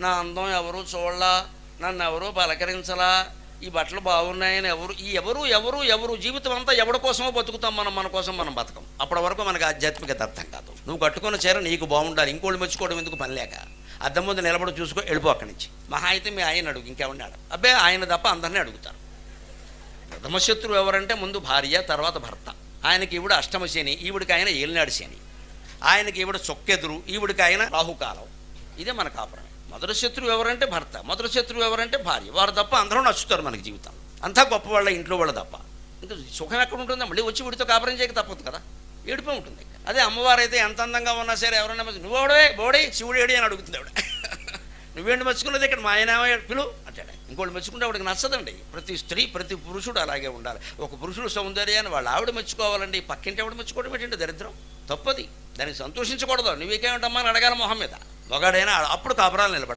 నా అందం ఎవరు చూడలా, నన్ను ఎవరు పలకరించలా, ఈ బట్టలు బాగున్నాయని ఎవరు జీవితం అంతా ఎవరి కోసమో బతుకుతాం. మన కోసం మనం బతకం. అప్పటి వరకు మనకు ఆధ్యాత్మికత అర్థం కాదు. నువ్వు కట్టుకున్న చీర నీకు బాగుండాలి, ఇంకోళ్ళు మెచ్చుకోవడం ఎందుకు పని లేక. అద్దం ముందు నిలబడి చూసుకో, వెళ్ళిపో అక్కడి నుంచి. మహా అయితే మీ ఆయన అడుగు, ఇంకెవరిని అబ్బే ఆయన తప్ప అందరినీ అడుగుతారు. ప్రథమ శత్రువు ఎవరంటే ముందు భార్య, తర్వాత భర్త. ఆయనకి ఈవిడ అష్టమ శని, ఈవిడికి ఆయన ఏలినాడు శని. ఆయనకి ఈవిడ చొక్కెదురు, ఈవిడికి ఆయన రాహుకాలం. ఇదే మన కాపురం. మొదటి శత్రువు ఎవరంటే భర్త, మొదటి శత్రువు ఎవరంటే భార్య. వారు తప్ప అందరూ నచ్చుతారు మనకి జీవితం. అంతా గొప్ప వాళ్ళ ఇంట్లో వాళ్ళు తప్ప. ఇంకా సుఖం ఎక్కడ ఉంటుందో, మళ్ళీ వచ్చి వీడితో కాపురం చేయక తప్పదు కదా, ఏడిపో ఉంటుంది. అదే అమ్మవారు అయితే ఎంత అందంగా ఉన్నా సరే ఎవరైనా నువ్వోడే బోడే శివుడు ఏడి అని అడుగుతుంది ఆవిడ. నువ్వేంటి మెచ్చుకున్నది, ఇక్కడ మా ఆయన పిలు అంటాడు. ఇంకోటి మెచ్చుకుంటే ఆవిడకి నచ్చదండి. ప్రతి స్త్రీ ప్రతి పురుషుడు అలాగే ఉండాలి. ఒక పురుషుడు సౌందర్యాన్ని వాళ్ళు ఆవిడ మెచ్చుకోవాలండి. పక్కింటి ఆవిడ మెచ్చుకోవడం ఏంటంటే దరిద్రం, తప్పది. దానికి సంతోషించకూడదు. నువ్వేకేమిటమ్మా అని అడగాల మొహం మీద. మగాడైనా అప్పుడు కాపురాలు నిలబడ